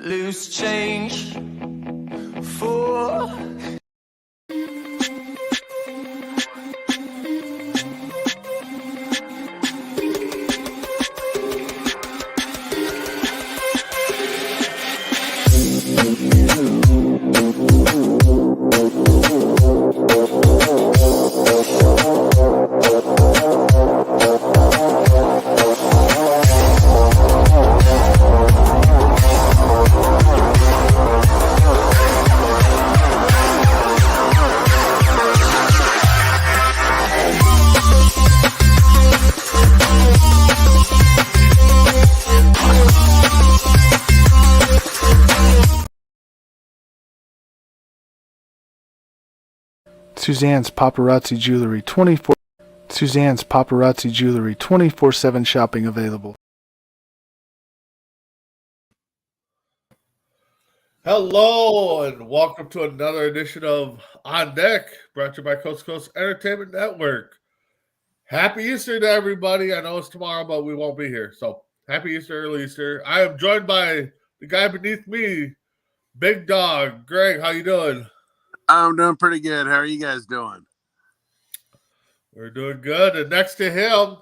Loose change for Suzanne's Paparazzi Jewelry 24/7 shopping available. Hello and welcome to another edition of On Deck, brought to you by Coast to Coast Entertainment Network. Happy Easter to everybody. I know it's tomorrow, but we won't be here. So happy Easter, early Easter. I am joined by the guy beneath me, Big Dog. Greg, how you doing? I'm doing pretty good. How are you guys doing? We're doing good. And next to him,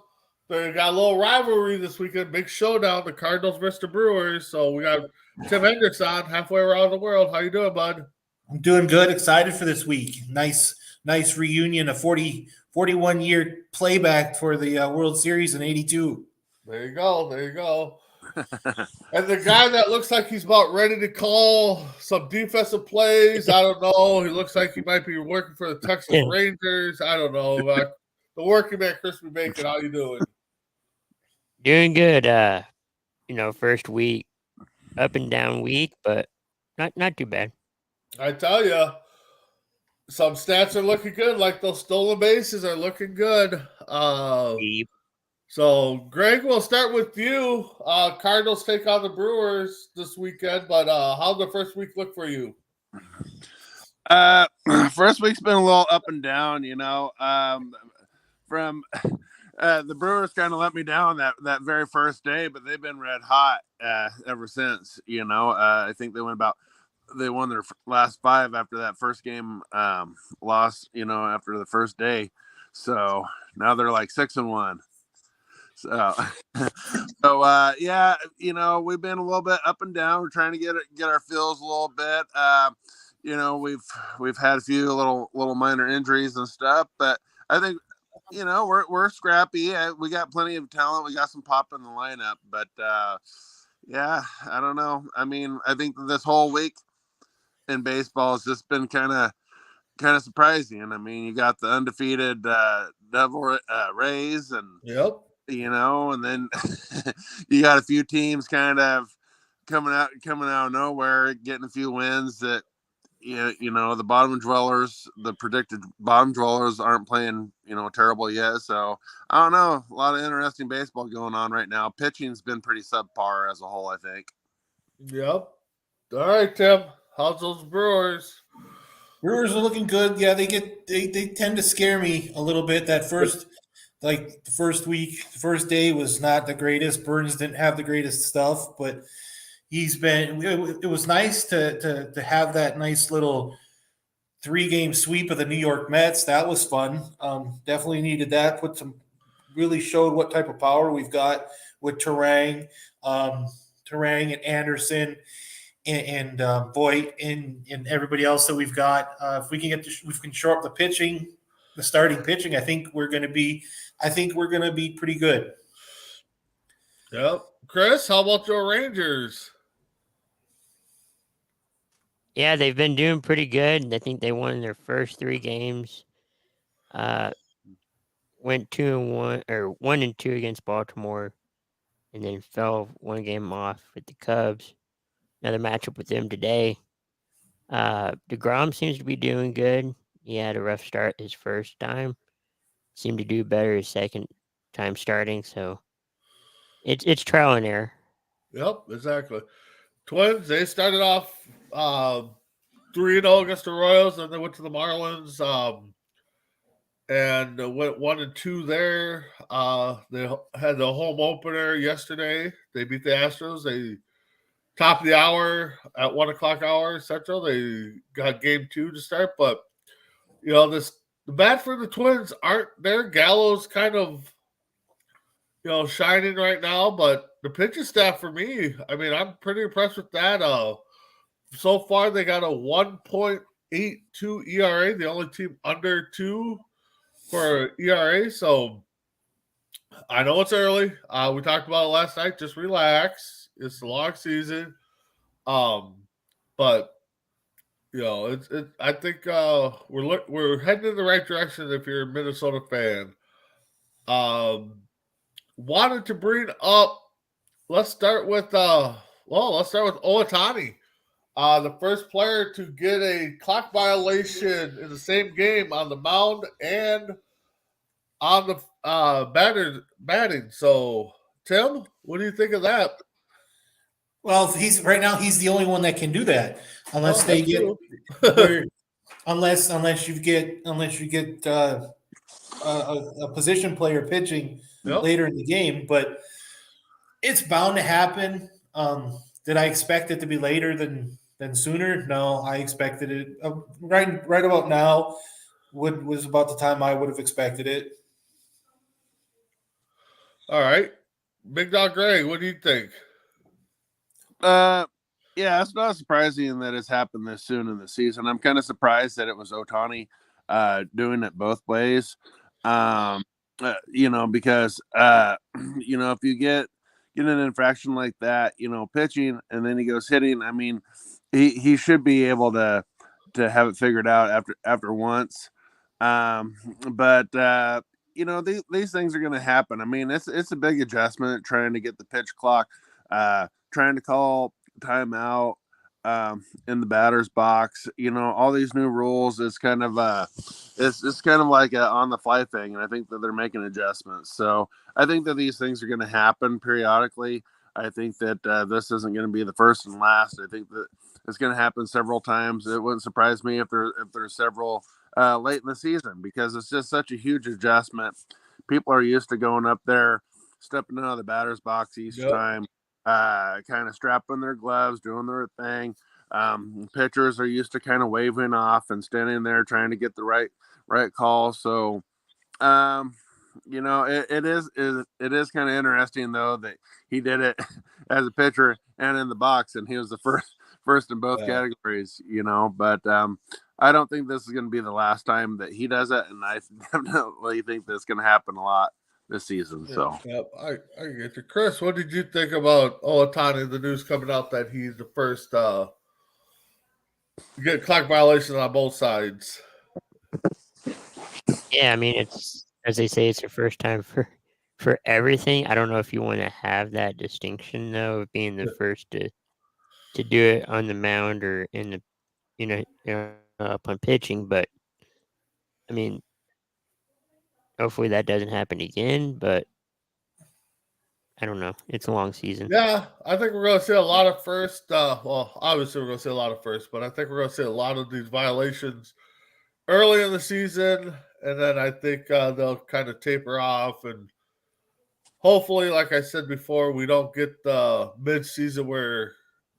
they got a little rivalry this weekend. Big showdown, the Cardinals versus the Brewers. So we got Tim Hendrickson halfway around the world. How you doing, bud? I'm doing good. Excited for this week. Nice reunion. A 41-year playback for the World Series in '82. There you go. And the guy that looks like he's about ready to call some defensive plays, I don't know. He looks like he might be working for the Texas Rangers. I don't know. The working man, Crispy Bacon, how you doing? Doing good. First week, up and down week, but not too bad. I tell you, some stats are looking good. Like those stolen bases are looking good. So, Greg, we'll start with you. Cardinals take on the Brewers this weekend, but how'd the first week look for you? First week's been a little up and down, from the Brewers kind of let me down that very first day, but they've been red hot ever since. I think they won their last 5 after that first game loss, after the first day. So now they're like 6-1. So, we've been a little bit up and down. We're trying to get our feels a little bit. We've had a few little minor injuries and stuff, but I think we're scrappy. We got plenty of talent. We got some pop in the lineup, but I don't know. I mean, I think this whole week in baseball has just been kind of surprising. I mean, you got the undefeated Devil Rays and yep. And then you got a few teams kind of coming out of nowhere, getting a few wins that, the bottom dwellers, the predicted bottom dwellers aren't playing, terrible yet. So I don't know. A lot of interesting baseball going on right now. Pitching's been pretty subpar as a whole, I think. Yep. All right, Tim. How's those Brewers? Brewers are looking good. Yeah, they tend to scare me a little bit. That first week, the first day was not the greatest. Burns didn't have the greatest stuff, but it was nice to have that nice little 3-game sweep of the New York Mets. That was fun. Definitely needed that. Really showed what type of power we've got with Turang and Anderson and Voit and everybody else that we've got. If we can shore up the pitching, the starting pitching, I think we're going to be pretty good. Yep. Chris, how about your Rangers? Yeah, they've been doing pretty good. I think they won their first 3 games. Went 2-1 or 1-2 against Baltimore, and then fell 1 game off with the Cubs. Another matchup with them today. DeGrom seems to be doing good. He had a rough start his first time. Seemed to do better his second time starting. So it's trial and error. Yep, exactly. Twins, they started off 3-0 against the Royals, and they went to the Marlins and went 1-2 there. They had the home opener yesterday. They beat the Astros. They top of the hour at 1 o'clock hour Central. They got game 2 to start, but the bat for the Twins aren't there. Gallows kind of shining right now, but the pitching staff for me, I mean, I'm pretty impressed with that. So far they got a 1.82 ERA, the only team under 2 for ERA. So I know it's early. We talked about it last night. Just relax. It's a long season. But I think we're heading in the right direction if you're a Minnesota fan. Wanted to bring up. Let's start with Ohtani, the first player to get a clock violation in the same game on the mound and on the batting. So, Tim, what do you think of that? Well, he's the only one that can do that, unless unless you get a position player pitching later in the game. But it's bound to happen. Did I expect it to be later than sooner? No, I expected it right about now. Was about the time I would have expected it. All right, Big Dog Greg, what do you think? Yeah, it's not surprising that it's happened this soon in the season. I'm kind of surprised that it was Ohtani doing it both ways. Because if you get an infraction like that, pitching and then he goes hitting, I mean, he should be able to have it figured out after once. But these things are going to happen. I mean, it's a big adjustment trying to get the pitch clock, trying to call timeout in the batter's box. All these new rules is kind of it's kind of like a on the fly thing, and I think that they're making adjustments. So I think that these things are going to happen periodically. I think that this isn't going to be the first and last. I think that it's going to happen several times. It wouldn't surprise me if there's several late in the season, because it's just such a huge adjustment. People are used to going up there, stepping out of the batter's box each time, kind of strapping their gloves, doing their thing. Pitchers are used to kind of waving off and standing there trying to get the right call. So, it is kind of interesting though that he did it as a pitcher and in the box, and he was the first in both categories. But I don't think this is going to be the last time that he does it, and I definitely think that's going to happen a lot this season. So, I get you, Chris. What did you think about Ohtani? The news coming out that he's the first to get clock violations on both sides. Yeah, I mean, it's, as they say, it's the first time for everything. I don't know if you want to have that distinction though, of being the first to do it on the mound or in the up on pitching, but I mean, hopefully that doesn't happen again, but I don't know. It's a long season. Yeah, I think we're going to see a lot of first. Obviously we're going to see a lot of first, but I think we're going to see a lot of these violations early in the season, and then I think they'll kind of taper off, and hopefully, like I said before, we don't get the mid-season where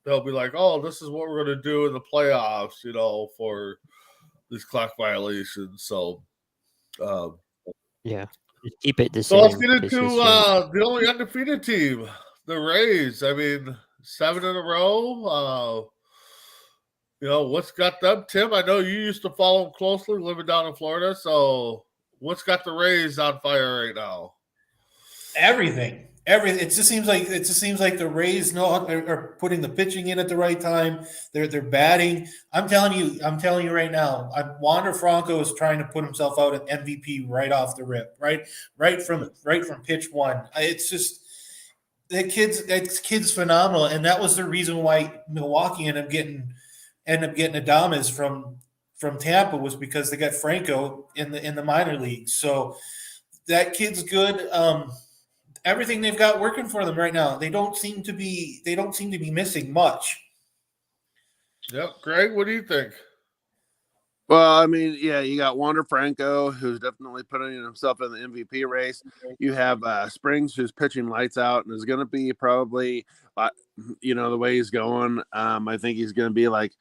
they'll be like, oh, this is what we're going to do in the playoffs, for these clock violations. So, yeah, just keep it the so same. let's get into the only undefeated team, the Rays. I mean, 7 in a row. What's got them? Tim, I know you used to follow them closely living down in Florida. So what's got the Rays on fire right now? Everything. It just seems like the Rays are putting the pitching in at the right time. They're batting. I'm telling you right now. Wander Franco is trying to put himself out at MVP right off the rip. Right from pitch one. It's just that kid's phenomenal, and that was the reason why Milwaukee ended up getting Adames from Tampa, was because they got Franco in the minor leagues. So that kid's good. Everything they've got working for them right now. They don't seem to be missing much. Yep. Greg, what do you think? Well, I mean, yeah, you got Wander Franco, who's definitely putting himself in the MVP race. You have Springs, who's pitching lights out and is going to be probably, the way he's going. I think he's going to be like,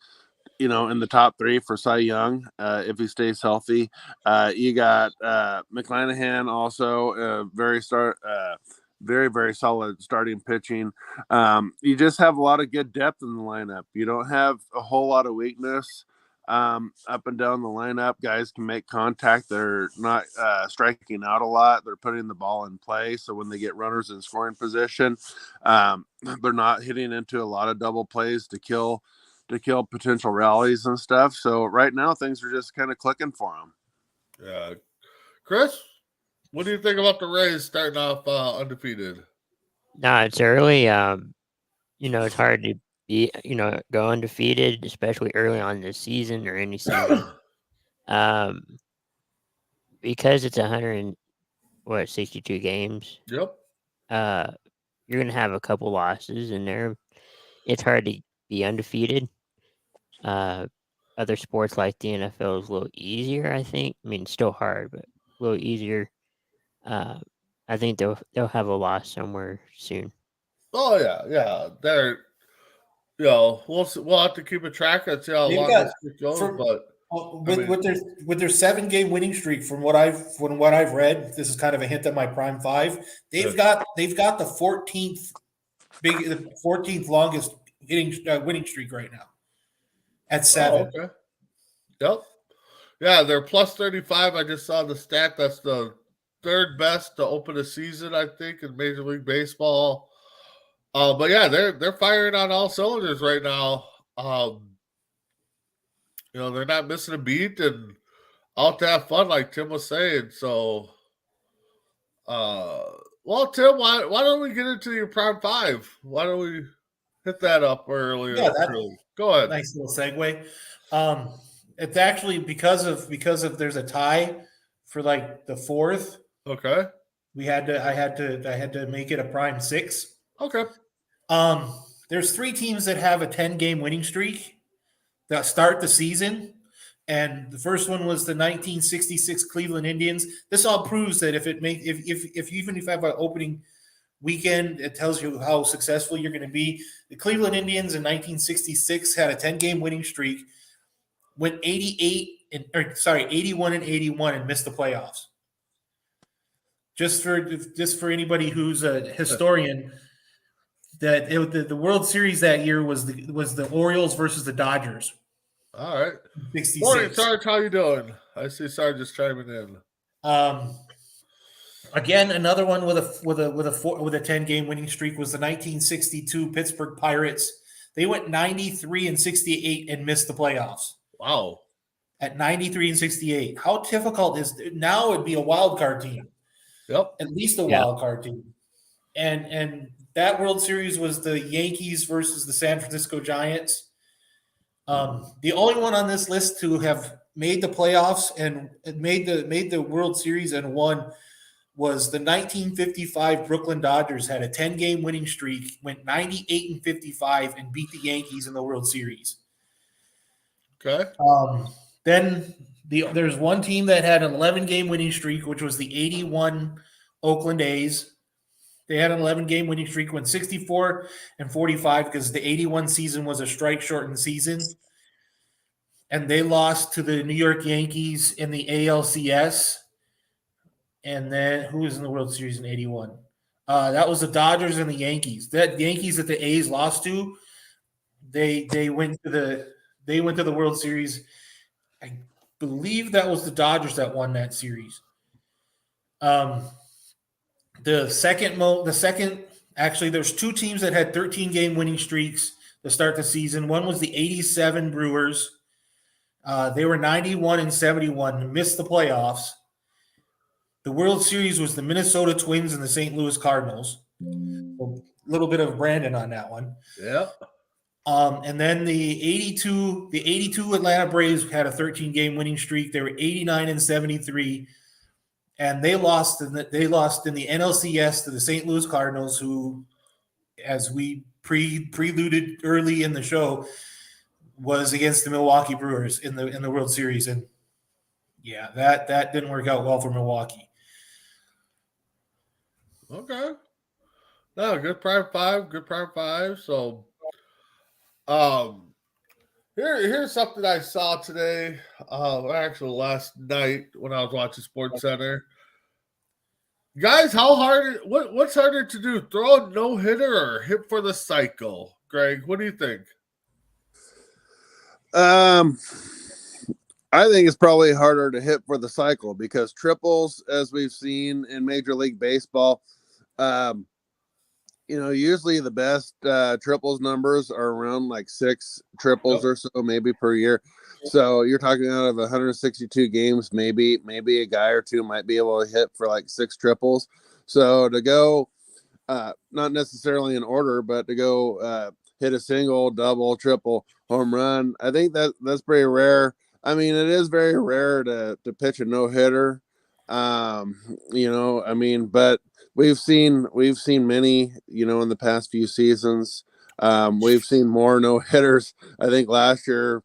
in the top 3 for Cy Young if he stays healthy. You got McClanahan also very, very solid starting pitching. You just have a lot of good depth in the lineup. You don't have a whole lot of weakness up and down the lineup. Guys can make contact. They're not striking out a lot. They're putting the ball in play. So when they get runners in scoring position, they're not hitting into a lot of double plays to kill potential rallies and stuff. So right now things are just kind of clicking for them. Yeah. Chris, what do you think about the Rays starting off undefeated? No, it's early. It's hard to be, go undefeated, especially early on in the season or any season. Because it's 62 games. Yep. You're gonna have a couple losses in there. It's hard to be undefeated. Other sports like the NFL is a little easier, I think. I mean, it's still hard, but a little easier. I think they'll have a loss somewhere soon. Oh yeah. They're, we'll have to keep a track and see how long this goes. With their 7-game winning streak, from what I've read, this is kind of a hint at my prime 5. They've got the 14th longest winning streak right now at 7. Oh, okay. Yep. Yeah, they're plus 35. I just saw the stat. That's the 3rd best to open a season, I think, in Major League Baseball. But yeah, they're firing on all cylinders right now. They're not missing a beat and out to have fun, like Tim was saying. So, Tim, why don't we get into your prime 5? Why don't we hit that up earlier? Yeah, go ahead. Nice little segue. It's actually because of there's a tie for like the 4th. Okay. I had to make it a prime 6. Okay. There's 3 teams that have a 10-game winning streak that start the season, and the first one was the 1966 Cleveland Indians. This all proves that if even if you have an opening weekend, it tells you how successful you're going to be. The Cleveland Indians in 1966 had a 10-game winning streak, went 81 and 81 and missed the playoffs. Just for anybody who's a historian, the World Series that year was the Orioles versus the Dodgers. All right. 66. Morning, Sarge. How you doing? I see Sarge just chiming in. Again, another one with a 10-game winning streak was the 1962 Pittsburgh Pirates. They went 93 and 68 and missed the playoffs. Wow. At 93 and 68. How difficult is it? Now it'd be a wild card team. Yep. At least a wild card team. And that World Series was the Yankees versus the San Francisco Giants. The only one on this list to have made the playoffs and made the World Series and won was the 1955 Brooklyn Dodgers. Had a 10-game winning streak, went 98 and 55, and beat the Yankees in the World Series. Okay. Then there's one team that had an 11-game winning streak, which was the 81 Oakland A's. They had an 11-game winning streak, went 64 and 45 because the 81 season was a strike-shortened season. And they lost to the New York Yankees in the ALCS. And then who was in the World Series in 81? That was the Dodgers and the Yankees. That Yankees that the A's lost to, they went to the World Series. I believe that was the Dodgers that won that series. There's 2 teams that had 13-game winning streaks to start the season. One was the 87 Brewers. They were 91 and 71, missed the playoffs. The World Series was the Minnesota Twins and the St. Louis Cardinals. A little bit of Brandon on that one. Yeah. And then the 82 Atlanta Braves had a 13-game winning streak. They were 89 and 73. And they lost in the NLCS to the St. Louis Cardinals, who, as we preluded early in the show, was against the Milwaukee Brewers in the World Series, and yeah, that didn't work out well for Milwaukee. Okay. No, good prime five. Good prime five. So, here's something I saw today. Actually, last night when I was watching Sports Center. Guys, what's harder to do? Throw a no hitter or hit for the cycle? Greg, what do you think? I think it's probably harder to hit for the cycle because triples, as we've seen in Major League Baseball, usually the best triples numbers are around like 6 triples or so, maybe per year. So you're talking out of 162 games, maybe a guy or two might be able to hit for like 6 triples. So to go, not necessarily in order, but to go hit a single, double, triple, home run, I think that's pretty rare. I mean, it is very rare to pitch a no hitter. But we've seen many, in the past few seasons. We've seen more no hitters, I think, last year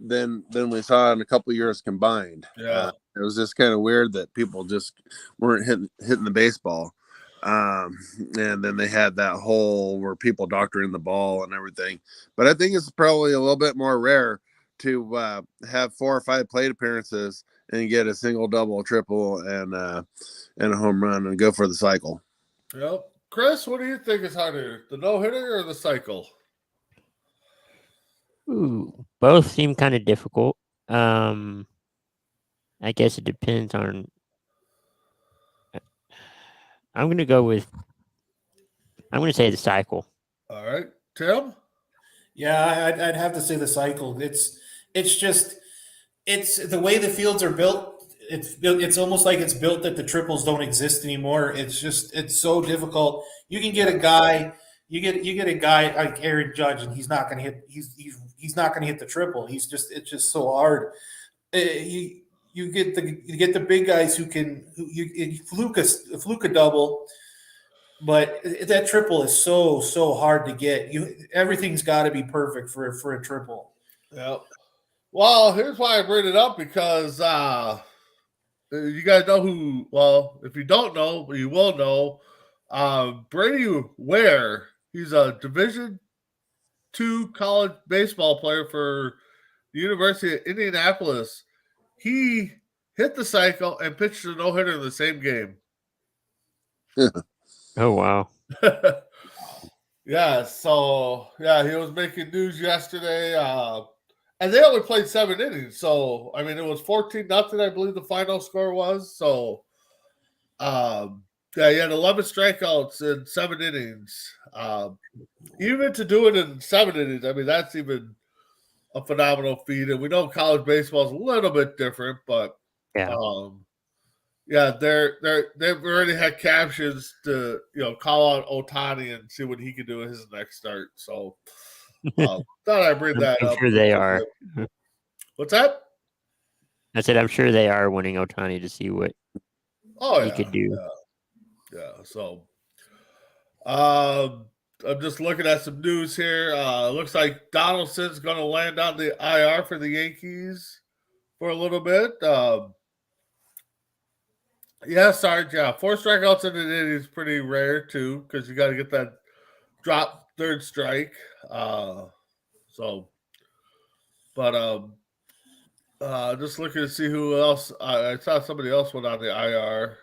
than we saw in a couple of years combined. Yeah, it was just kind of weird that people just weren't hitting the baseball. And then they had that hole where people doctoring the ball and everything. But I think it's probably a little bit more rare to have 4 or 5 plate appearances and get a single, double, triple, and a home run and go for the cycle. Yep. Chris, what do you think is harder, the no hitter or the cycle? Ooh, both seem kind of difficult. I guess it depends on. I'm going to say the cycle. All right, Tim. Yeah, I'd have to say the cycle. It's the way the fields are built. It's almost like it's built that the triples don't exist anymore. It's so difficult. You can get a guy, you get a guy like Aaron Judge, and he's not going to hit. He's not going to hit the triple. It's just so hard. You get the big guys who fluke a double. But that triple is so hard to get. Everything's got to be perfect for a triple. Yep. Well, here's why I bring it up, because you guys know who. Well, if you don't know, you will know. Brady Ware. He's a Division II college baseball player for the University of Indianapolis. He hit the cycle and pitched a no hitter in the same game. Oh, wow. Yeah, so, he was making news yesterday. And they only played 7 innings. So, I mean, it was 14-0, I believe the final score was. So, he had 11 strikeouts in 7 innings. Even to do it in 7 innings, I mean, that's even a phenomenal feat. And we know college baseball is a little bit different, but Yeah. They've already had captions to call out Ohtani and see what he can do in his next start. So thought I'd bring that up. I'm sure they are. What's that? I said I'm sure they are wanting Ohtani to see what he could do. Yeah. So I'm just looking at some news here. Looks like Donaldson's going to land on the IR for the Yankees for a little bit. Sarge. 4 strikeouts in an inning is pretty rare too, because you got to get that drop third strike. Just looking to see who else. I saw somebody else went on the IR.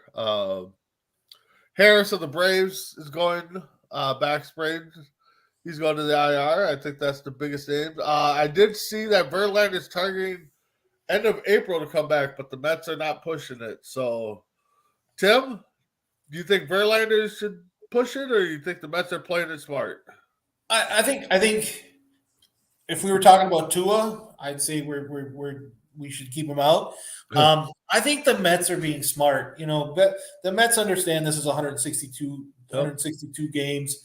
Harris of the Braves is going back sprain. He's going to the IR. I think that's the biggest name. I did see that Verlander's targeting end of April to come back, but the Mets are not pushing it. So, Tim, do you think Verlander should push it, or do you think the Mets are playing it smart? I think if we were talking about Tua, I'd say we should keep him out. I think the Mets are being smart. But the Mets understand this is 162 games.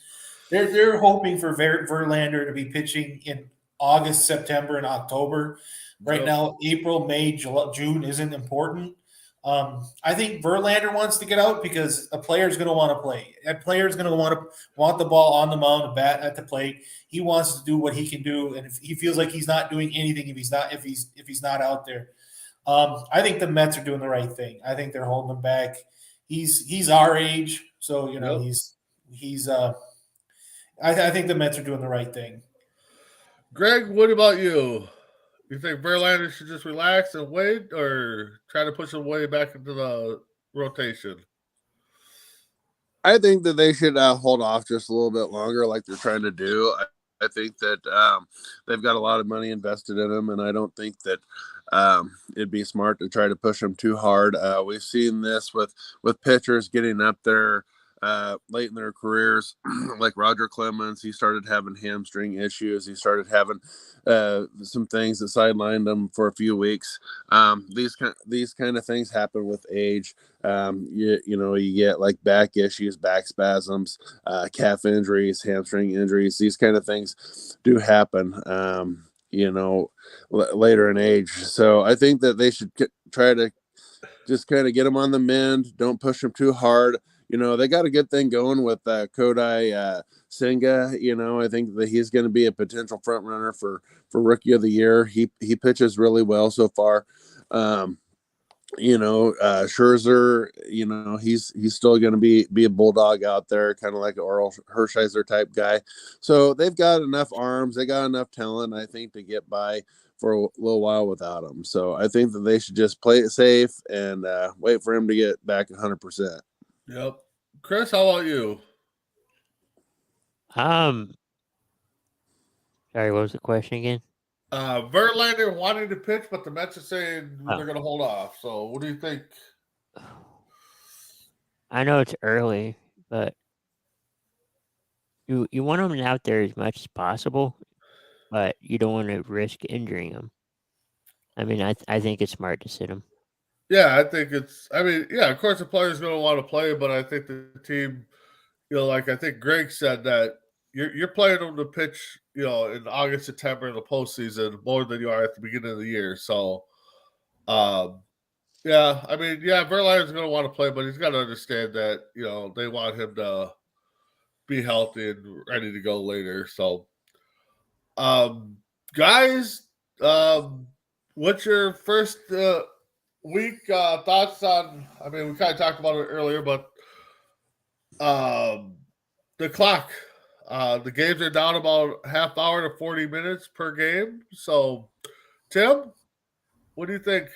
They're hoping for Verlander to be pitching in August, September, and October. Right now, April, May, June isn't important. I think Verlander wants to get out because a player is going to want to play. A player is going to want the ball on the mound, a bat at the plate. He wants to do what he can do, and if he feels like he's not doing anything if he's not out there. I think the Mets are doing the right thing. I think they're holding him back. He's our age, so he's. I think the Mets are doing the right thing. Greg, what about you? You think Verlander should just relax and wait, or try to push him way back into the rotation? I think that they should hold off just a little bit longer, like they're trying to do. I think that they've got a lot of money invested in them, and I don't think that it'd be smart to try to push them too hard. We've seen this with pitchers getting up there late in their careers, like Roger Clemens. He started having hamstring issues. He started having some things that sidelined him for a few weeks. These kind of things happen with age. You get like back issues, back spasms, calf injuries, hamstring injuries. These kind of things do happen. Later in age. So I think that they should try to just kind of get them on the mend. Don't push them too hard. They got a good thing going with Kodai Senga. I think that he's going to be a potential front runner for Rookie of the Year. He pitches really well so far. Scherzer, he's still going to be a bulldog out there, kind of like an Oral Hershiser type guy. So they've got enough arms. They got enough talent, I think, to get by for a little while without him. So I think that they should just play it safe and wait for him to get back 100%. Yep. Chris, how about you? Sorry, what was the question again? Verlander wanting to pitch, but the Mets are saying they're going to hold off. So what do you think? I know it's early, but you want him out there as much as possible, but you don't want to risk injuring him. I mean, I think it's smart to sit him. Yeah, I think of course the player's going to want to play, but I think the team, like I think Greg said that you're playing them to pitch, in August, September in the postseason more than you are at the beginning of the year. So, Verlander's going to want to play, but he's got to understand that, they want him to be healthy and ready to go later. So, guys, what's your first week thoughts on? I mean, we kind of talked about it earlier, but the clock. The games are down about half hour to 40 minutes per game. So, Tim, what do you think?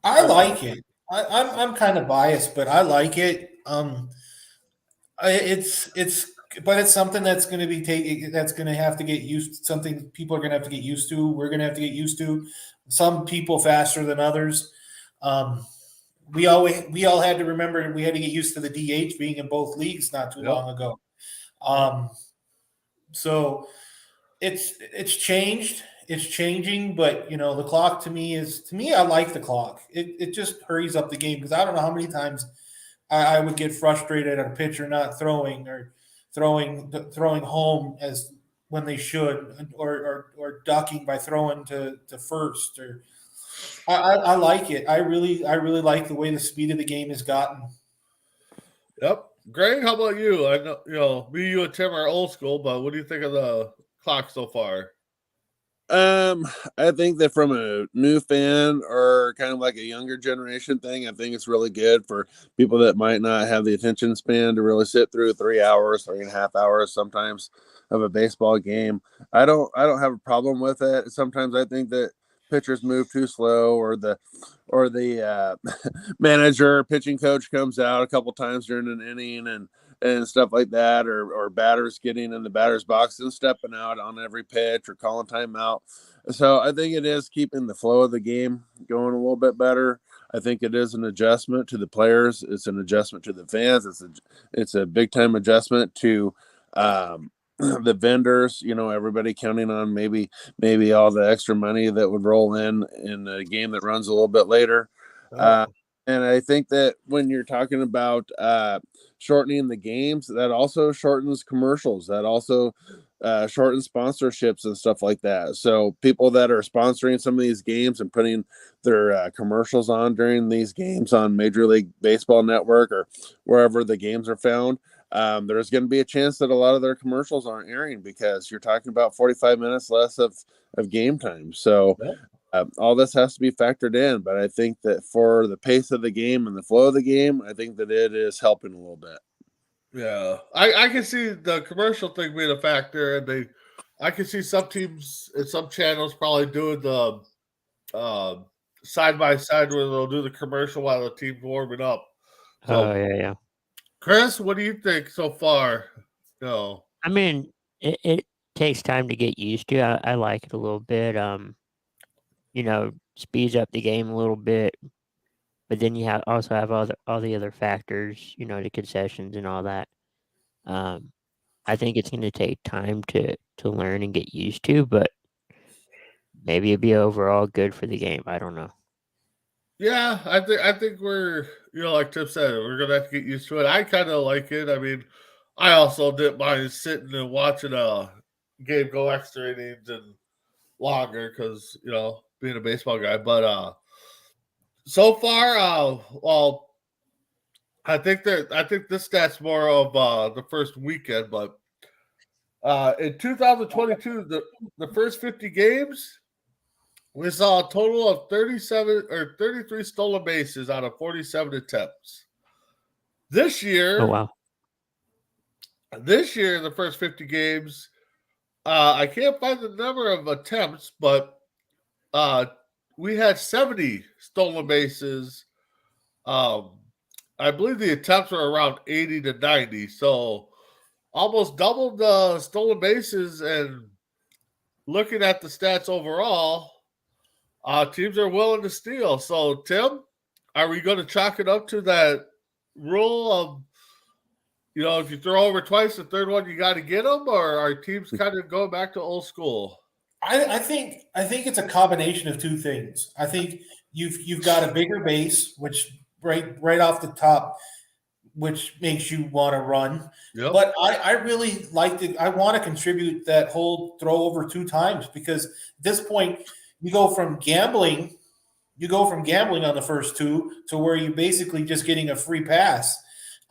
I like it. I'm kind of biased, but I like it. It's something that's going to be that's going to have to get used. Something people are going to have to get used to. We're going to have to get used to. Some people faster than others. We all had to remember we had to get used to the DH being in both leagues not too long ago. So it's changed. It's changing, but the clock to me, I like the clock. It just hurries up the game because I don't know how many times I would get frustrated at a pitcher not throwing or throwing home as when they should, or ducking by throwing to first. Or I like it. I really like the way the speed of the game has gotten. Yep. Greg, how about you? I know, me, you, and Tim are old school, but what do you think of the clock so far? I think that from a new fan or kind of like a younger generation thing, I think it's really good for people that might not have the attention span to really sit through 3 hours, 3.5 hours sometimes of a baseball game. I don't have a problem with it. Sometimes I think that pitchers move too slow, or the manager, pitching coach comes out a couple times during an inning and stuff like that, or batters getting in the batter's box and stepping out on every pitch or calling timeout. So I think it is keeping the flow of the game going a little bit better. I think it is an adjustment to the players. It's an adjustment to the fans. It's a big time adjustment to the vendors, everybody counting on maybe all the extra money that would roll in a game that runs a little bit later. And I think that when you're talking about shortening the games, that also shortens commercials. That also shorten sponsorships and stuff like that. So people that are sponsoring some of these games and putting their commercials on during these games on Major League Baseball Network or wherever the games are found, there's going to be a chance that a lot of their commercials aren't airing because you're talking about 45 minutes less of game time. So all this has to be factored in. But I think that for the pace of the game and the flow of the game, I think that it is helping a little bit. Yeah, I can see the commercial thing being a factor, and I can see some teams and some channels probably doing the side by side where they'll do the commercial while the team's warming up. So, Oh yeah. Chris, what do you think so far? No, I mean, it takes time to get used to. I like it a little bit. Speeds up the game a little bit, but then you also have all the other factors, the concessions and all that. I think it's going to take time to learn and get used to, but maybe it'd be overall good for the game. I don't know. yeah, I think we're like Tim said, we're gonna have to get used to it. I kind of like it. I mean, I also didn't mind sitting and watching a game go extra innings and longer because being a baseball guy, but so far, well, I think this stat's more of the first weekend, but in 2022, the first 50 games, we saw a total of 37 or 33 stolen bases out of 47 attempts. This Oh year, wow. in the first 50 games, I can't find the number of attempts, but we had 70 stolen bases. I believe the attempts were around 80 to 90. So almost doubled the stolen bases. And looking at the stats overall, teams are willing to steal. So, Tim, are we going to chalk it up to that rule of, if you throw over twice, the third one you got to get them, or are teams kind of going back to old school? I think it's a combination of two things. I think you've got a bigger base, which right off the top, which makes you want to run. Yep. But I really like I want to contribute that whole throw over 2 times because at this point you go from gambling on the first 2 to where you're basically just getting a free pass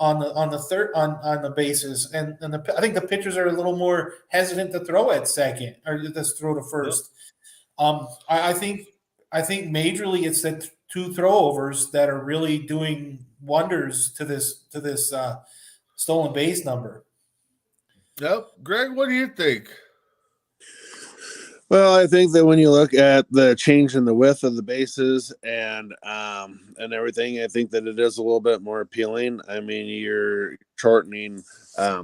on the third on the bases, and I think the pitchers are a little more hesitant to throw at second or just throw to first. Yep. I think majorly it's the 2 throwovers that are really doing wonders to this stolen base number. Yep, Greg, what do you think? Well, I think that when you look at the change in the width of the bases and everything, I think that it is a little bit more appealing. I mean, you're shortening, a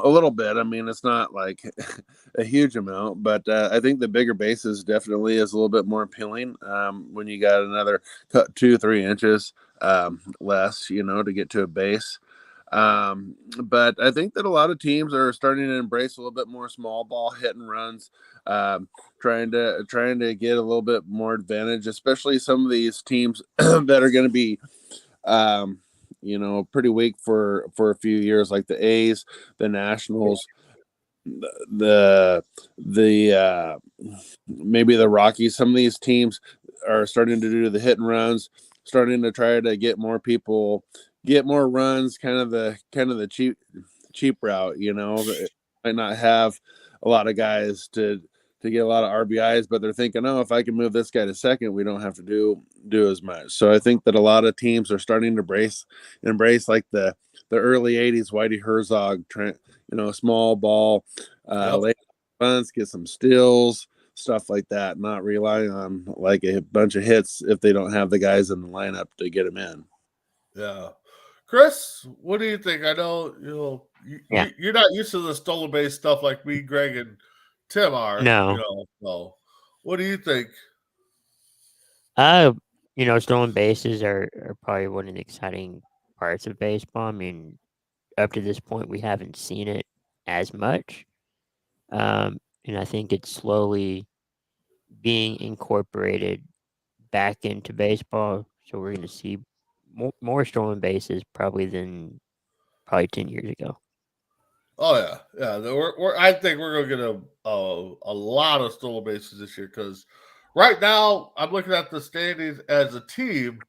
little bit. I mean, it's not like a huge amount, but I think the bigger bases definitely is a little bit more appealing when you got another 2-3 inches less, to get to a base. But I think that a lot of teams are starting to embrace a little bit more small ball hit and runs, trying to get a little bit more advantage, especially some of these teams that are going to be, pretty weak for a few years, like the A's, the Nationals, the maybe the Rockies. Some of these teams are starting to do the hit and runs, starting to try to get more people. Get more runs, kind of the cheap route, might not have a lot of guys to get a lot of RBIs, but they're thinking, oh, if I can move this guy to second, we don't have to do as much. So I think that a lot of teams are starting to embrace like the early '80s Whitey Herzog, small ball, late runs, get some steals, stuff like that. Not relying on like a bunch of hits if they don't have the guys in the lineup to get them in. Yeah. Chris, what do you think? I know you're not used to the stolen base stuff like me, Greg, and Tim are. No. So what do you think? Stolen bases are probably one of the exciting parts of baseball. I mean, up to this point, we haven't seen it as much, and I think it's slowly being incorporated back into baseball. So we're going to see more stolen bases probably than 10 years ago. Oh yeah. I think we're gonna get a lot of stolen bases this year because right now I'm looking at the standings as a team,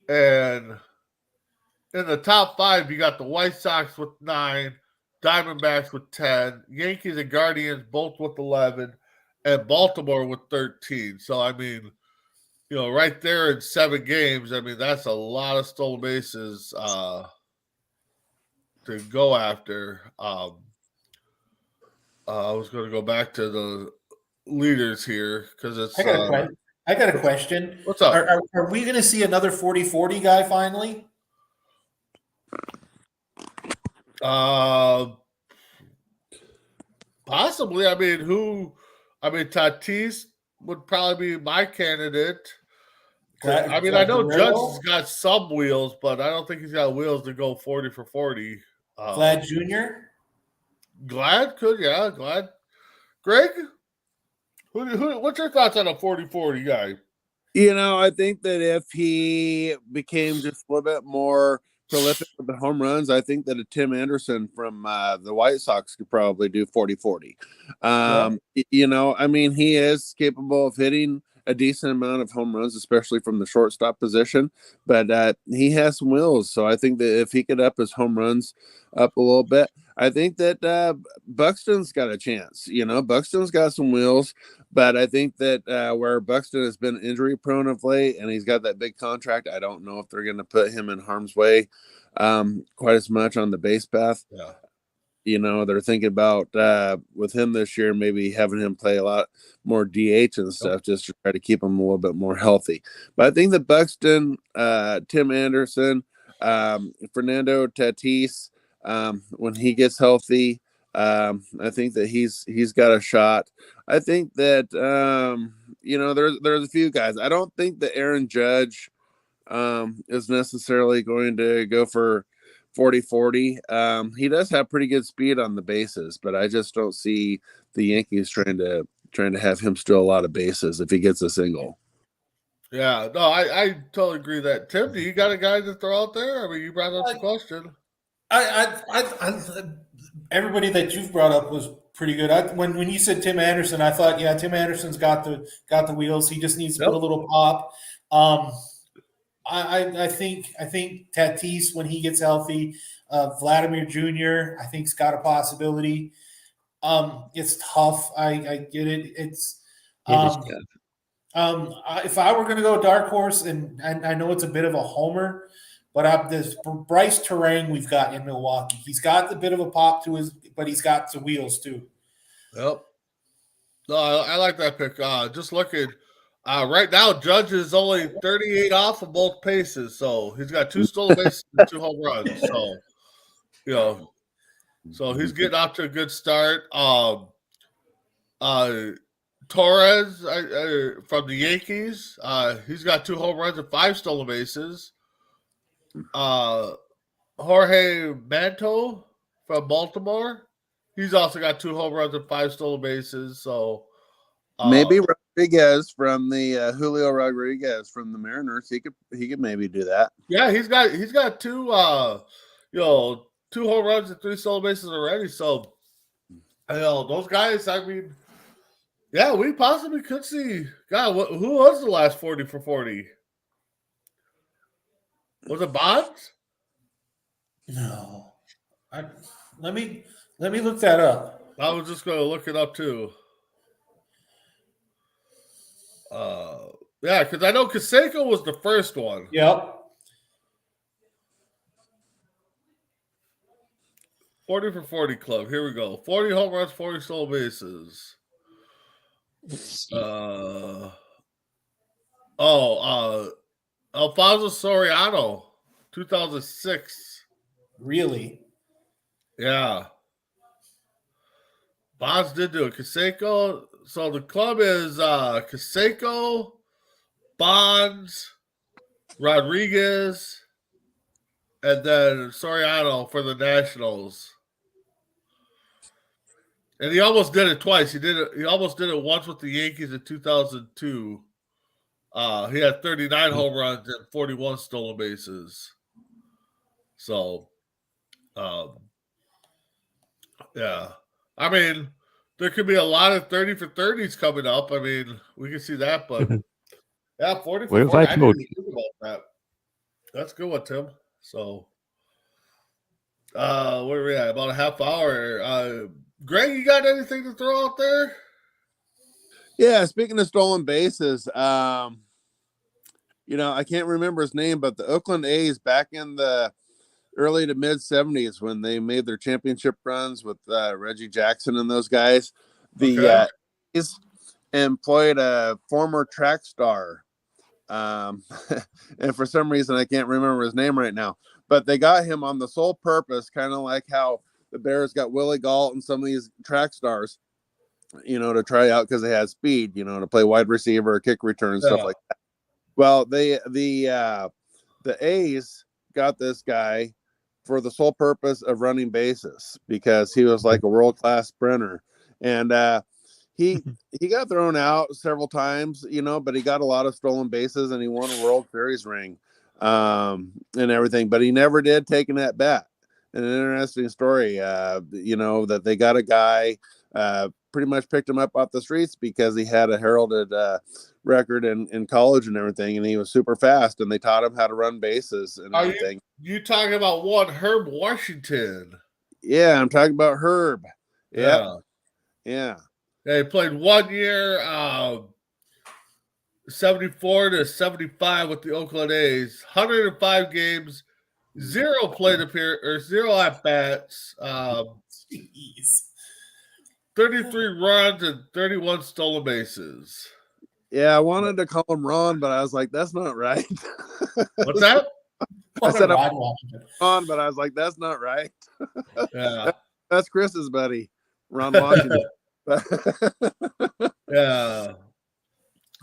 and in the top 5 you got the White Sox with 9, Diamondbacks with 10, Yankees and Guardians both with 11, and Baltimore with 13. So I mean, right there in 7 games, I mean that's a lot of stolen bases to go after. I was going to go back to the leaders here because it's. I got a question. What's up? Are we going to see another 40-40 guy finally? Possibly. I mean, Tatis would probably be my candidate. I know Judge has got some wheels, but I don't think he's got wheels to go 40 for 40. Vlad Jr.? Glad could, yeah. Glad. Greg, what's your thoughts on a 40-40 guy? I think that if he became just a little bit more prolific with the home runs, I think that a Tim Anderson from the White Sox could probably do 40-40. I mean, he is capable of hitting a decent amount of home runs, especially from the shortstop position, but he has some wheels. So I think that if he could up his home runs up a little bit, I think that Buxton's got a chance. Buxton's got some wheels, but I think that where Buxton has been injury prone of late and he's got that big contract, I don't know if they're going to put him in harm's way quite as much on the base path. Yeah. They're thinking about with him this year, maybe having him play a lot more DH and stuff just to try to keep him a little bit more healthy. But I think that Buxton, Tim Anderson, Fernando Tatis, when he gets healthy, I think that he's got a shot. I think that there's a few guys. I don't think that Aaron Judge is necessarily going to go for 40-40. He does have pretty good speed on the bases, but I just don't see the Yankees trying to have him steal a lot of bases if he gets a single. Yeah, no, I totally agree with that. Tim, do you got a guy to throw out there? I mean, you brought up the question. Everybody that you've brought up was pretty good. When you said Tim Anderson, I thought, yeah, Tim Anderson's got the wheels. He just needs to put a little pop. I think Tatis, when he gets healthy, Vladimir Jr., I think's got a possibility. It's tough. I get it. It's if I were going to go dark horse, and I know it's a bit of a homer, but this Bryce Terang we've got in Milwaukee. He's got a bit of a pop to his, but he's got the wheels too. Yep. No, I like that pick. Just looking. Right now, Judge is only 38 off of both paces, so he's got 2 stolen bases and 2 home runs. So, so he's getting off to a good start. Torres from the Yankees, he's got 2 home runs and 5 stolen bases. Jorge Manto from Baltimore, he's also got 2 home runs and 5 stolen bases. So. Maybe Rodriguez from the Julio Rodriguez from the Mariners. He could maybe do that. Yeah, he's got 2 2 home runs and 3 stolen bases already. So those guys, I mean, yeah, we possibly could see. God, who was the last 40 for 40? Was it Bonds? No. Let me look that up. I was just going to look it up too. Yeah, because I know Canseco was the first one. Yep. 40 for 40 club. Here we go. 40 home runs, 40 stolen bases. Alfonso Soriano, 2006. Really? Yeah. Bonds did do it. Canseco. So the club is Canseco, Bonds, Rodriguez, and then Soriano for the Nationals. And he almost did it twice. He almost did it once with the Yankees in 2002. He had 39 home runs and 41 stolen bases. So, Yeah. I mean, there could be a lot of 30 for 30s coming up. I mean, we can see that, but yeah, 40 What for if I 40. I told didn't even think about that. That's a good one, Tim. So, what are we at? About a half hour. Greg, you got anything to throw out there? Yeah, speaking of stolen bases, I can't remember his name, but the Oakland A's back in the early to mid 70s when they made their championship runs with Reggie Jackson and those guys, the Okay. A's employed a former track star. And for some reason, I can't remember his name right now, but they got him on the sole purpose, kind of like how the Bears got Willie Galt and some of these track stars, to try out because they had speed, to play wide receiver, kick return, stuff Yeah. like that. Well, the A's got this guy for the sole purpose of running bases because he was like a world-class sprinter. And he got thrown out several times, but he got a lot of stolen bases and he won a World Series ring and everything, but he never did take an at bat. An interesting story, that they got a guy, pretty much picked him up off the streets because he had a heralded record in college and everything, and he was super fast, and they taught him how to run bases and Are everything. you talking about one Herb Washington? Yeah, I'm talking about Herb. Yeah. Yeah, he played 1 year, 74 to 75 with the Oakland A's, 105 games, 0 plate appearance or 0 at bats, Jeez. 33 runs and 31 stolen bases. Yeah, I wanted to call him Ron, but I was like, that's not right. What's that? I said I'm Ron Washington. Ron, but I was like, that's not right. Yeah, That's Chris's buddy, Ron Washington. yeah.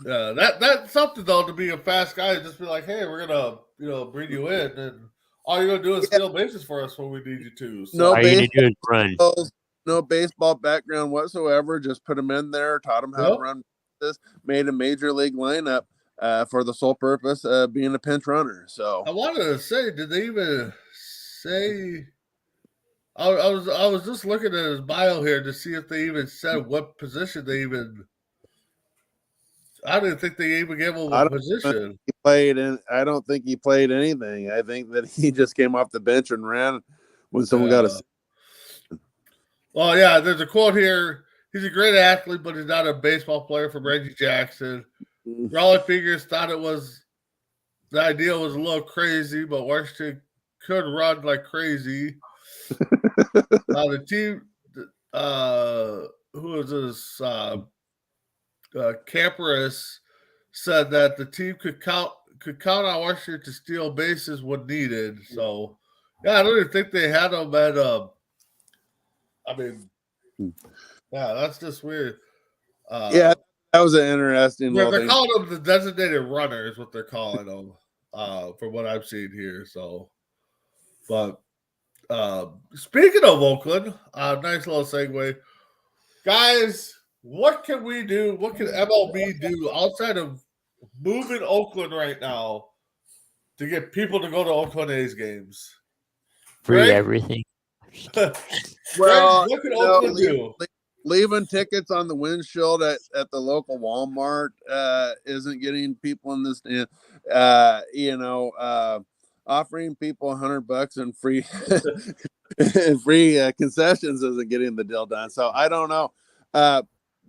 Yeah, that's something though to be a fast guy. Just be like, hey, we're gonna bring you in, and all you're gonna do is steal bases for us when we need you to. So. No all you're gonna baseball, do is run. no baseball background whatsoever. Just put him in there, taught him how to run this, made a major league lineup for the sole purpose of being a pinch runner. So I wanted to say, did they even say? I was just looking at his bio here to see if they even said what position they even. I didn't think they even gave him a position. he played in. I don't think he played anything. I think that he just came off the bench and ran when someone got a. Well, yeah, there's a quote here. He's a great athlete, but he's not a baseball player from Reggie Jackson. Raleigh Figures thought the idea was a little crazy, but Washington could run like crazy. The team, who is this? Camperas said that the team could count on Washington to steal bases when needed. So, yeah, I don't even think they had them at. I mean, yeah, that's just weird. Yeah, that was an interesting. They're calling them the designated runner is what they're calling them, from what I've seen here. So, but speaking of Oakland, nice little segue, guys. What can we do? What can MLB do outside of moving Oakland right now to get people to go to Oakland A's games? Free Greg? everything. Well, Greg, what can Oakland do? Leaving tickets on the windshield at the local Walmart isn't getting people in the stand. Offering people $100 and free and free concessions isn't getting the deal done. So I don't know.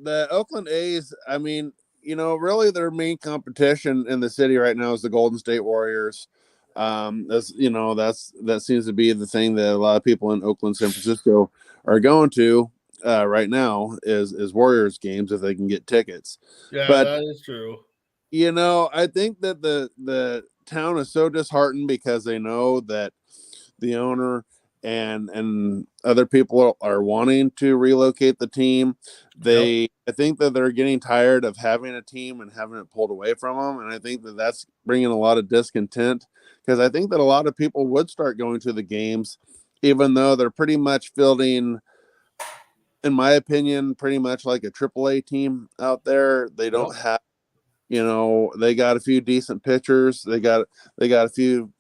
The Oakland A's, I mean, really their main competition in the city right now is the Golden State Warriors. That seems to be the thing that a lot of people in Oakland, San Francisco are going to right now is Warriors games if they can get tickets. Yeah, but that is true. I think that the town is so disheartened because they know that the owner and other people are wanting to relocate the team. I think that they're getting tired of having a team and having it pulled away from them. And I think that that's bringing a lot of discontent because I think that a lot of people would start going to the games, even though they're pretty much fielding, in my opinion, pretty much like a AAA team out there. They don't have, they got a few decent pitchers. They got a few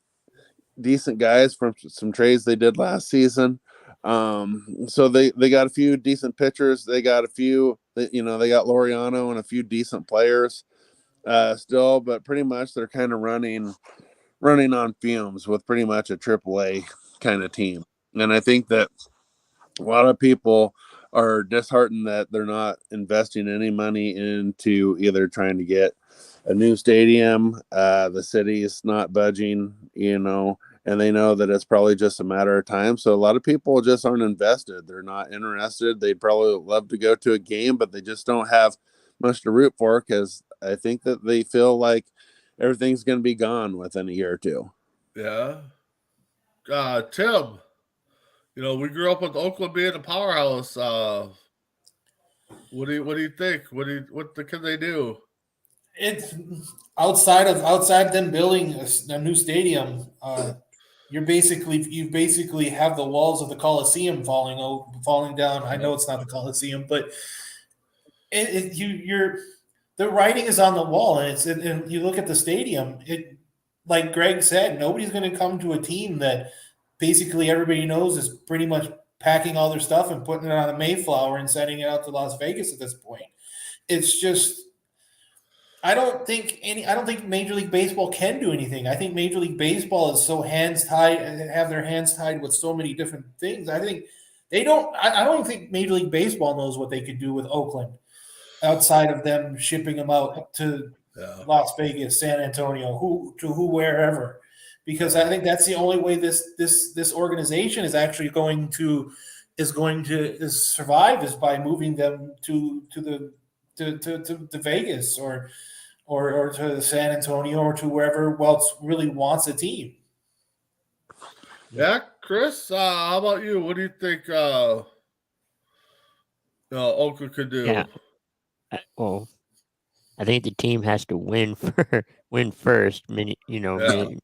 decent guys from some trades they did last season. So they got a few decent pitchers. They got a few, they got Laureano and a few decent players still, but pretty much they're kind of running on fumes with pretty much a AAA kind of team. And I think that a lot of people are disheartened that they're not investing any money into either trying to get a new stadium. The city's not budging, and they know that it's probably just a matter of time. So a lot of people just aren't invested. They're not interested. They'd probably love to go to a game, but they just don't have much to root for because I think that they feel like everything's going to be gone within a year or two. Yeah. Tim, we grew up with Oakland being a powerhouse. What do you think? What can they do? It's outside them building a new stadium. You basically have the walls of the Coliseum falling down. I know it's not the Coliseum, but the writing is on the wall, and you look at the stadium. Like Greg said, nobody's going to come to a team that basically everybody knows is pretty much packing all their stuff and putting it on a Mayflower and sending it out to Las Vegas at this point. It's just, I don't think Major League Baseball can do anything. I think Major League Baseball is so hands tied and have their hands tied with so many different things. I think they don't. I don't think Major League Baseball knows what they could do with Oakland outside of them shipping them out to Las Vegas, San Antonio, wherever. Because I think that's the only way this organization is actually going to survive is by moving them to Vegas or to San Antonio or to wherever else really wants a team. Yeah, Chris, how about you? What do you think Oakland could do? Yeah. Well, I think the team has to win first. Many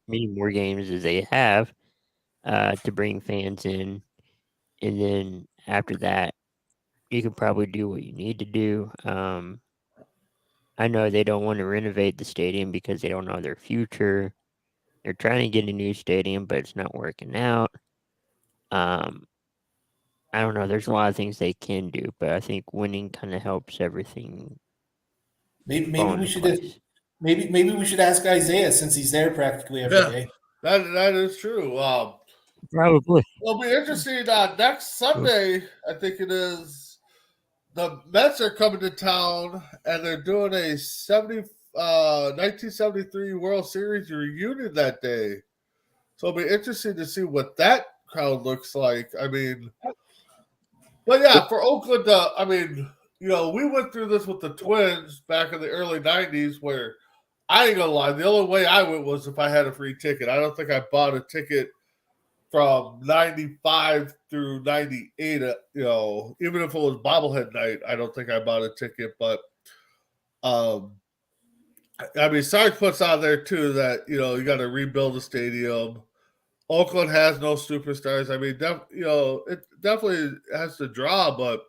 more games as they have to bring fans in, and then after that, you can probably do what you need to do. I know they don't want to renovate the stadium because they don't know their future. They're trying to get a new stadium, but it's not working out. I don't know. There's a lot of things they can do, but I think winning kind of helps everything. Maybe we should ask Isaiah since he's there practically every day. That is true. Probably. It'll be interesting. Next Sunday, I think it is, the Mets are coming to town, and they're doing a 1973 World Series reunion that day. So it'll be interesting to see what that crowd looks like. I mean, but yeah, for Oakland, we went through this with the Twins back in the early 90s where I ain't gonna lie, the only way I went was if I had a free ticket. I don't think I bought a ticket from 95 through 98, even if it was bobblehead night, I don't think I bought a ticket. But, Sarge puts out there too that, you got to rebuild the stadium. Oakland has no superstars. I mean, it definitely has to draw, but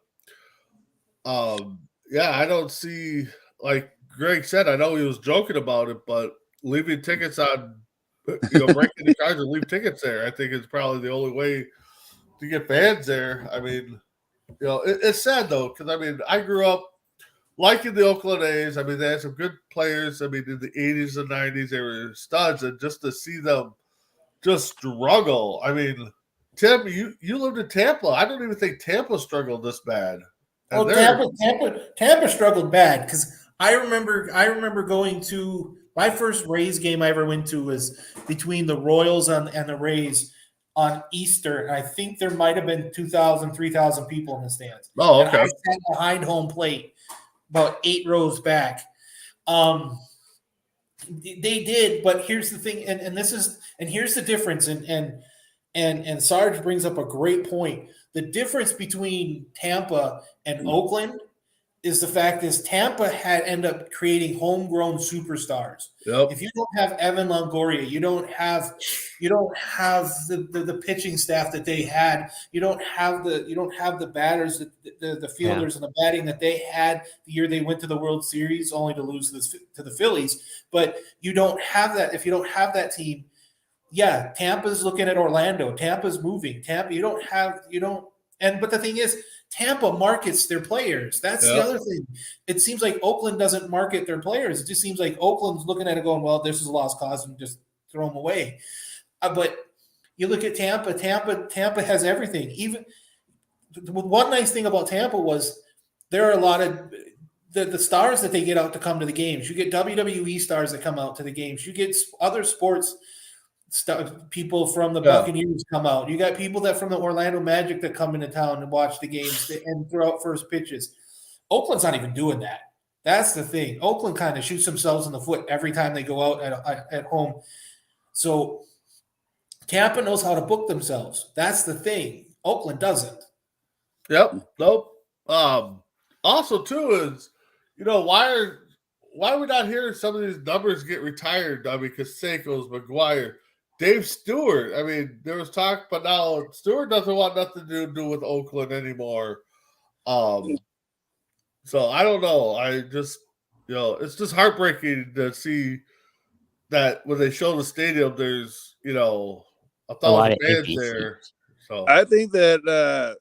I don't see, like Greg said, I know he was joking about it, but leaving tickets on, breaking the cards and leave tickets there, I think is probably the only way to get fans there. I mean, it's sad though, because I grew up liking the Oakland A's. I mean, they had some good players. I mean, in the 80s and 90s, they were studs, and just to see them just struggle. I mean, Tim, you lived in Tampa. I don't even think Tampa struggled this bad. Oh, Tampa struggled bad because I remember going to my first Rays game I ever went to was between the Royals and the Rays on Easter, and I think there might have been 2,000, 3,000 people in the stands. Oh, okay. And I sat behind home plate, about 8 rows back. They did, but here's the thing, and here's the difference, and Sarge brings up a great point. The difference between Tampa and Oakland is the fact is Tampa had ended up creating homegrown superstars. Yep. If you don't have Evan Longoria, you don't have the pitching staff that they had. You don't have the batters, the fielders and the batting that they had the year they went to the World Series, only to lose to the Phillies. But you don't have that. If you don't have that team, yeah, Tampa's looking at Orlando. Tampa's moving. Tampa, but the thing is, Tampa markets their players. That's the Yep. other thing. It seems like Oakland doesn't market their players. It just seems like Oakland's looking at it going, well, this is a lost cause and just throw them away. But you look at Tampa. Tampa has everything. Even one nice thing about Tampa was there are a lot of the stars that they get out to come to the games. You get WWE stars that come out to the games. You get other sports people from the Buccaneers come out. You got people that from the Orlando Magic that come into town and watch the games and throw out first pitches. Oakland's not even doing that. That's the thing. Oakland kind of shoots themselves in the foot every time they go out at home. So Tampa knows how to book themselves. That's the thing. Oakland doesn't. Yep. Nope. Also, too, is why are we not hearing some of these numbers get retired? I mean, Canseco's, McGuire, Dave Stewart. I mean, there was talk, but now Stewart doesn't want nothing to do with Oakland anymore. So I don't know. I just, it's just heartbreaking to see that when they show the stadium, there's, 1,000 fans there. So I think that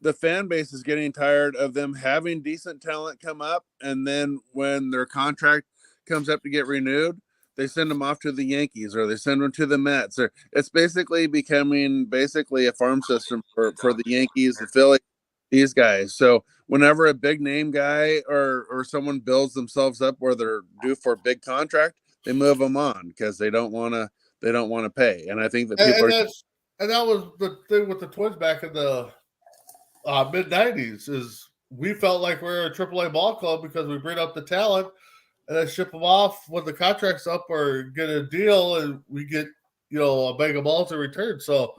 the fan base is getting tired of them having decent talent come up, and then when their contract comes up to get renewed, they send them off to the Yankees or they send them to the Mets. Or it's basically becoming a farm system for the Yankees, the Phillies, these guys. So whenever a big name guy or someone builds themselves up where they're due for a big contract, they move them on because they don't want to pay. And I think that people and that was the thing with the Twins back in the mid-90s is we felt like we were a AAA ball club because we bring up the talent and then ship them off when the contract's up or get a deal and we get, a bag of balls in return. So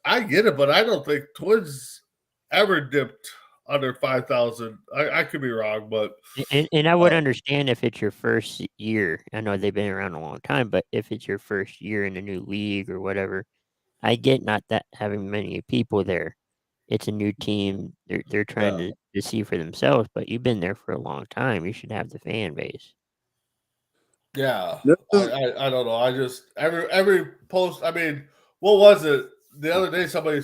I get it, but I don't think Twins ever dipped under 5,000. I could be wrong, but and I would understand if it's your first year. I know they've been around a long time, but if it's your first year in a new league or whatever, I get not that having many people there. It's a new team. They're trying to see for themselves, but you've been there for a long time. You should have the fan base. Yeah, I don't know. I just every post. I mean, what was it the other day? Somebody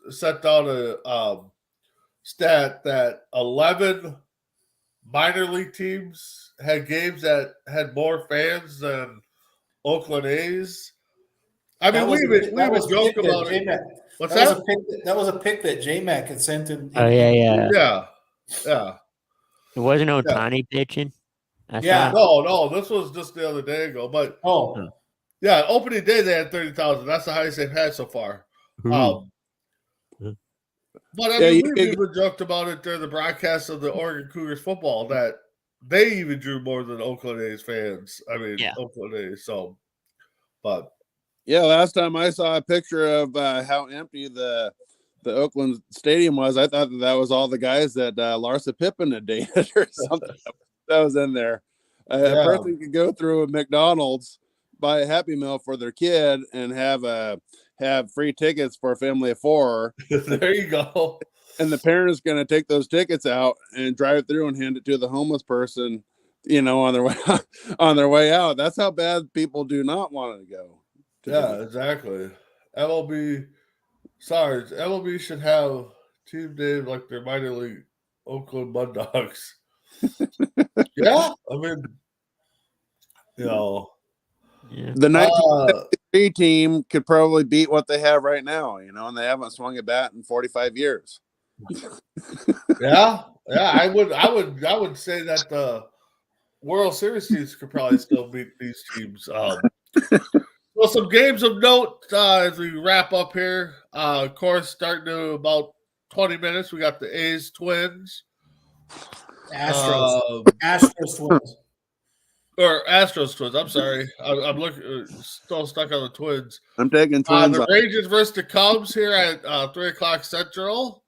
sent down a stat that 11 minor league teams had games that had more fans than Oakland A's. I mean, we would joke about it. What's that? That was a pick that J-Mac had sent in. Oh yeah. It wasn't Ohtani pitching. No, this was just the other day ago. But opening day they had 30,000. That's the highest they've had so far. But I mean, we even joked about it during the broadcast of the Oregon Cougars football that they even drew more than Oakland A's fans. I mean, Oakland A's. So, but. Yeah, last time I saw a picture of how empty the Oakland Stadium was, I thought that was all the guys that Larsa Pippen had dated or something that was in there. A person could go through a McDonald's, buy a Happy Meal for their kid, and have free tickets for a family of 4. There you go. And the parent's going to take those tickets out and drive through and hand it to the homeless person, on their way out. That's how bad people do not want to go. Yeah, exactly. MLB should have team names like their minor league Oakland Mud Dogs. Yeah, I mean, the 1973 team could probably beat what they have right now, and they haven't swung a bat in 45 years. Yeah, I would say that the World Series teams could probably still beat these teams. Well, some games of note as we wrap up here. Of course, starting to about 20 minutes, we got the A's Twins. Astros Twins. Or Astros Twins. I'm sorry. I'm looking still stuck on the Twins. I'm taking Twins. The Rangers versus the Cubs here at 3:00 Central.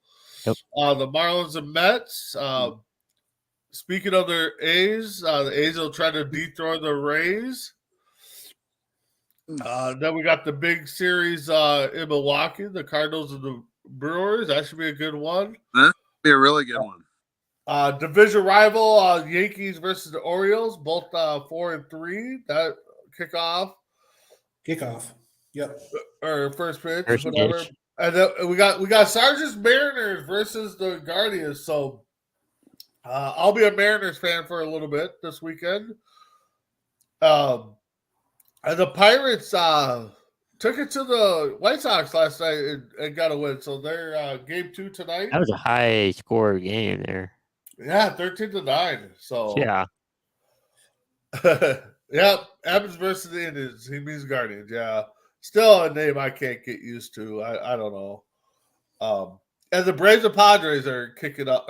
Yep. The Marlins and Mets. Speaking of their A's, the A's will try to dethrone the Rays. Then we got the big series in Milwaukee, the Cardinals and the Brewers. That should be a good one. That'd be a really good one. Division rival, Yankees versus the Orioles, both 4-3. That kickoff. Yep. or first pitch, First whatever. pitch. And then we got Sargent's Mariners versus the Guardians. So I'll be a Mariners fan for a little bit this weekend. And the Pirates took it to the White Sox last night and got a win. So they're game 2 tonight. That was a high score game there. Yeah, 13-9. So Yeah. yeah, Evans versus the Indians. He means Guardians. Yeah, still a name I can't get used to. I don't know. And the Braves and Padres are kicking up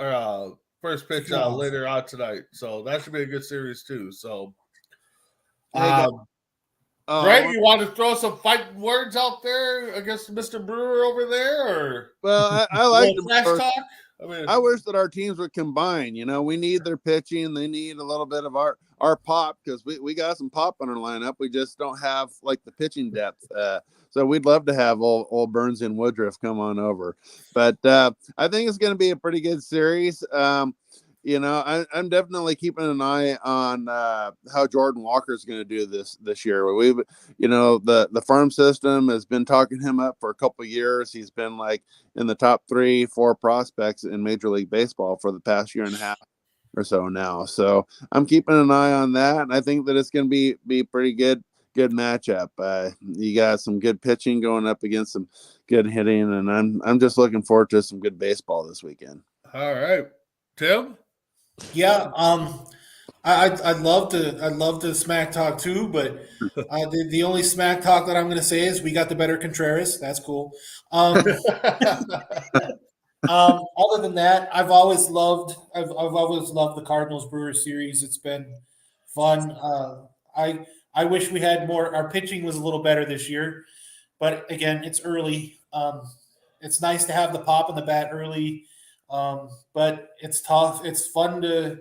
first pitch later on tonight, so that should be a good series too. So, Greg, you want to throw some fighting words out there against Mr. Brewer over there, or well, I like the trash talk? I wish that our teams would combine. You know, we need their pitching. They need a little bit of our pop, because we got some pop on our lineup. We just don't have like the pitching depth. So we'd love to have old Burns and Woodruff come on over. But I think it's going to be a pretty good series. You know, I'm definitely keeping an eye on how Jordan Walker is going to do this year. We've, you know, the farm system has been talking him up for a couple of years. He's been like in the top 3-4 prospects in Major League Baseball for the past year and a half or so now. So I'm keeping an eye on that, and I think that it's going to be pretty good matchup. You got some good pitching going up against some good hitting, and I'm just looking forward to some good baseball this weekend. All right, Tim. Yeah, I'd love to smack talk too, but the only smack talk that I'm going to say is we got the better Contreras. That's cool. Other than that, I've always loved the Cardinals Brewers series. It's been fun. I wish we had more. Our pitching was a little better this year, but again, it's early. It's nice to have the pop in the bat early. But it's tough. It's fun to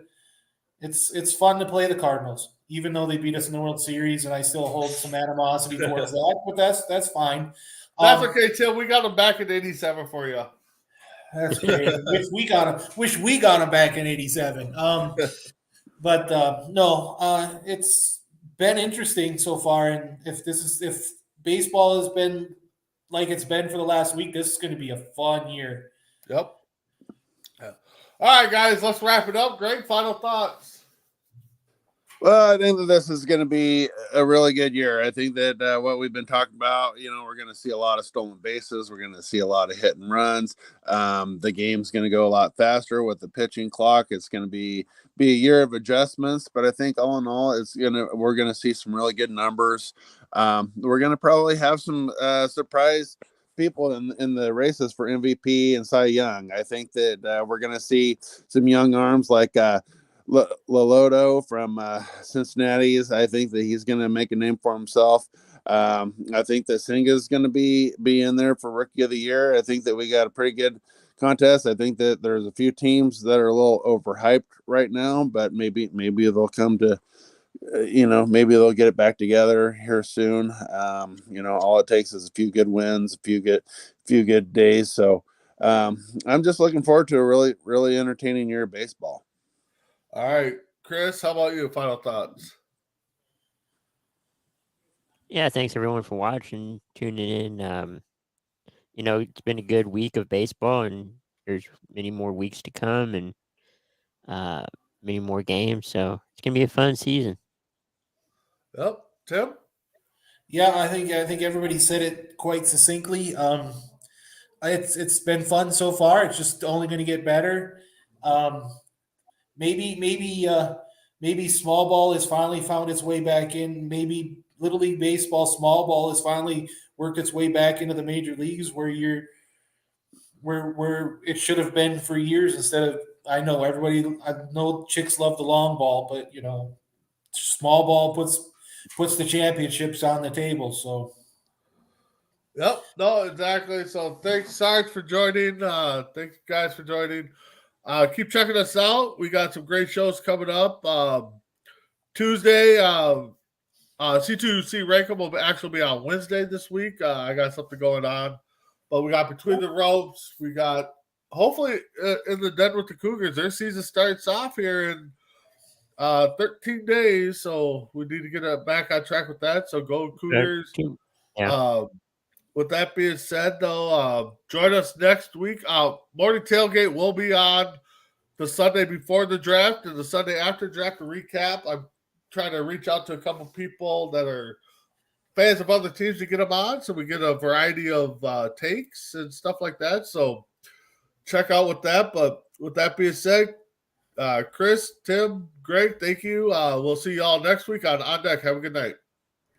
play the Cardinals, even though they beat us in the World Series, and I still hold some animosity towards that. But that's fine. That's okay, Tim. We got them back in '87 for you. That's great. Wish we got him back in '87. But no, it's been interesting so far, and if baseball has been like it's been for the last week, this is going to be a fun year. Yep. All right, guys, let's wrap it up. Greg, final thoughts. Well, I think that this is going to be a really good year. I think that what we've been talking about, you know, we're going to see a lot of stolen bases. We're going to see a lot of hit and runs. The game's going to go a lot faster with the pitching clock. It's going to be a year of adjustments, but I think all in all, we're going to see some really good numbers. We're going to probably have some surprise people in the races for MVP and Cy Young. I think that we're going to see some young arms like Loloto from Cincinnati's. I think that he's going to make a name for himself. I think that Senga is going to be in there for Rookie of the Year. I think that we got a pretty good contest. I think that there's a few teams that are a little overhyped right now, but maybe they'll come to maybe they'll get it back together here soon. All it takes is a few good wins, a few good days. So I'm just looking forward to a really, really entertaining year of baseball. All right, Chris, how about you? Final thoughts? Yeah, thanks everyone for watching, tuning in. It's been a good week of baseball, and there's many more weeks to come, and many more games. So it's gonna be a fun season. Yep, Tim. Yeah, I think everybody said it quite succinctly. It's been fun so far. It's just only going to get better. Maybe small ball has finally found its way back in. Maybe Little League Baseball small ball has finally worked its way back into the major leagues where it should have been for years instead of. I know chicks love the long ball, but small ball puts the championships on the table. So. Yep. No, exactly. So thanks, Sarge, for joining. Thanks, guys, for joining. Keep checking us out. We got some great shows coming up. Tuesday, C2C Rankin will actually be on Wednesday this week. I got something going on. But we got Between the Ropes. We got, hopefully, in the Den with the Cougars. Their season starts off here in 13 days. So we need to get back on track with that. So go Cougars. Yeah. With that being said, though, join us next week. Morning Tailgate will be on the Sunday before the draft and the Sunday after draft to recap. I'm trying to reach out to a couple people that are fans of other teams to get them on, so we get a variety of takes and stuff like that. So check out with that. But with that being said, Chris, Tim, Greg, thank you. We'll see you all next week on Deck. Have a good night.